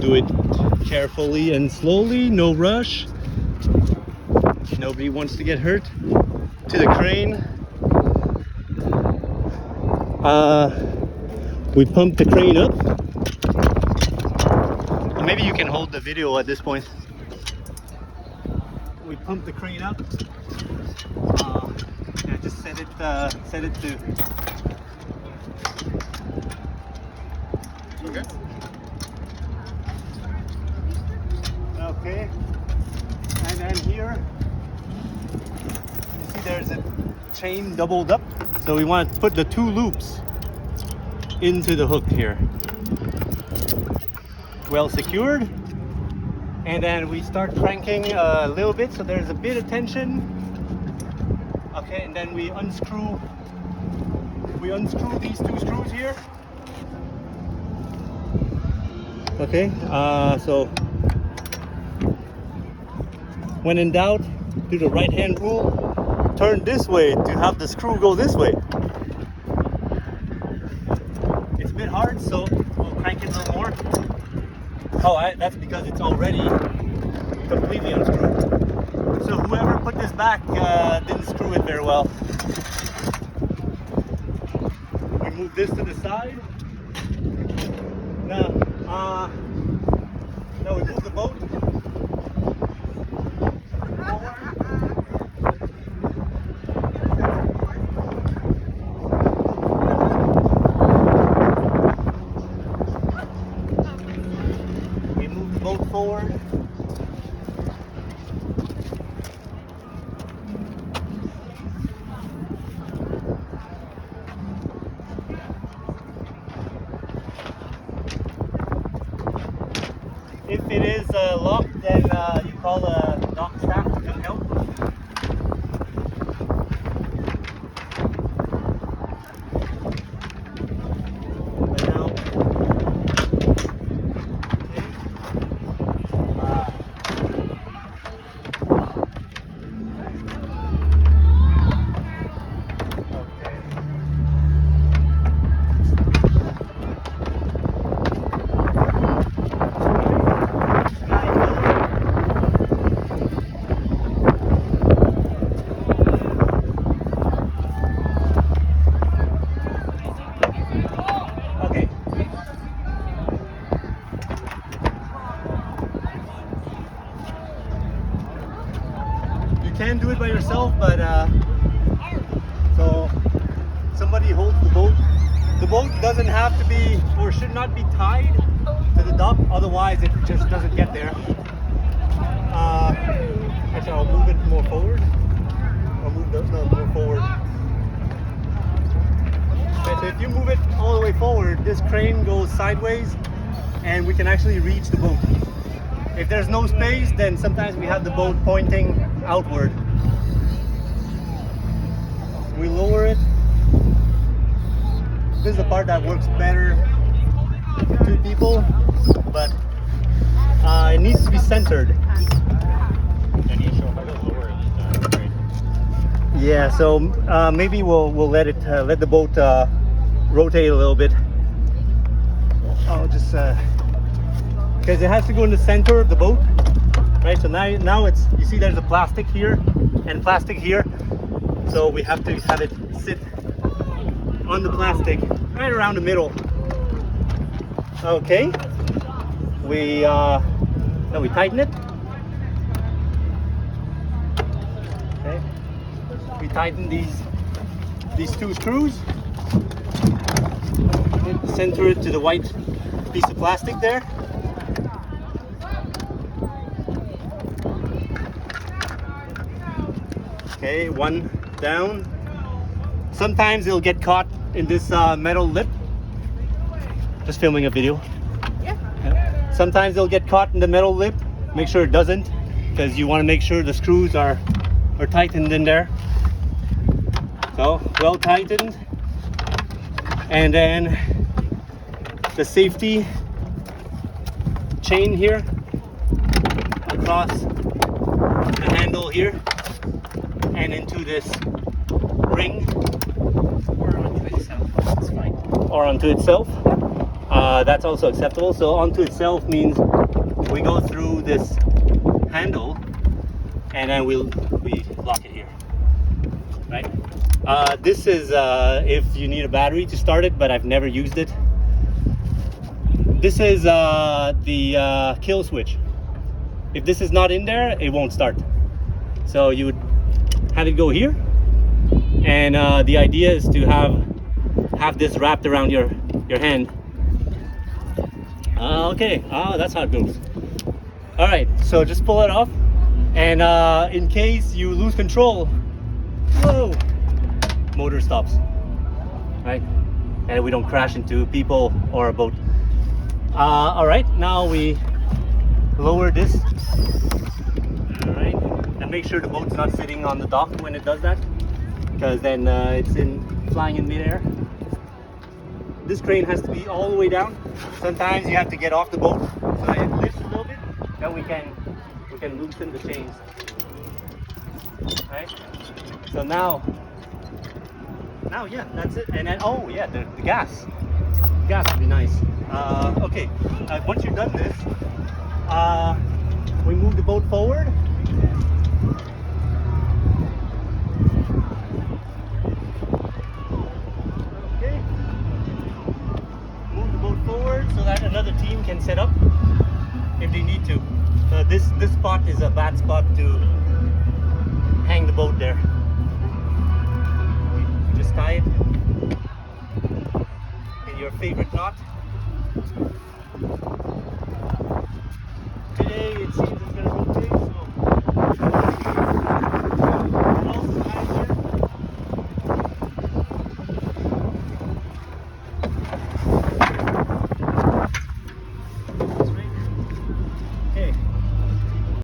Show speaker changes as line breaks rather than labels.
do it carefully and slowly, no rush. Nobody wants to get hurt. To the crane. We pumped the crane up. Maybe you can hold the video at this point. We pumped the crane up. Yeah, just set it to.
Okay.
Okay. And then here, you see there's a chain doubled up. So we want to put the 2 loops into the hook here. Well secured. And then we start cranking a little bit so there's a bit of tension. Okay, and then we unscrew these 2 screws here. Okay, so when in doubt, do the right hand rule. Turn this way to have the screw go this way. It's a bit hard, so we'll crank it a little more. Oh, that's because it's already completely unscrewed. So whoever put this back didn't screw it very well. We move this to the side. Now we move the boat forward. If it is locked, then you call a dock staff to come help. Can do it by yourself, but so somebody holds the boat. The boat doesn't have to be or should not be tied to the dock, otherwise it just doesn't get there. Actually, I'll move it more forward. I'll move more forward. Okay, so if you move it all the way forward, this crane goes sideways and we can actually reach the boat. If there's no space, then sometimes we have the boat pointing outward. We lower it. This is the part that works better for 2 people, but it needs to be centered. Yeah, so maybe we'll let the boat rotate a little bit. I'll just because it has to go in the center of the boat, right? So now it's, you see there's a plastic here and plastic here, so we have to have it sit on the plastic right around the middle. Okay, we tighten it. Okay, we tighten these 2 screws, center it to the white piece of plastic there. Okay, 1 down. Sometimes it'll get caught in this metal lip. Just filming a video. Yeah. Sometimes it'll get caught in the metal lip. Make sure it doesn't, because you want to make sure the screws are tightened in there. So, well tightened. And then the safety chain here across the handle here and into this ring, or onto itself. It's fine. Or onto itself. that's also acceptable. So onto itself means we go through this handle and then we lock it here, right? This is if you need a battery to start it, but I've never used it. This is the kill switch. If this is not in there, it won't start. So you would have it go here, and the idea is to have this wrapped around your hand. Okay, that's how it goes. All right, so just pull it off, and in case you lose control, whoa, motor stops, right? And we don't crash into people or a boat. All right, now we lower this. All right, and make sure the boat's not sitting on the dock when it does that, because then it's flying in midair. This crane has to be all the way down. Sometimes you have to get off the boat so that it lifts a little bit. Then we can loosen the chains. Right? So now yeah, that's it. And then oh yeah, the gas. Gas would be nice. Okay. Once you've done this, we move the boat forward. So that another team can set up if they need to. This spot is a bad spot to hang the boat there. Just tie it in your favorite knot.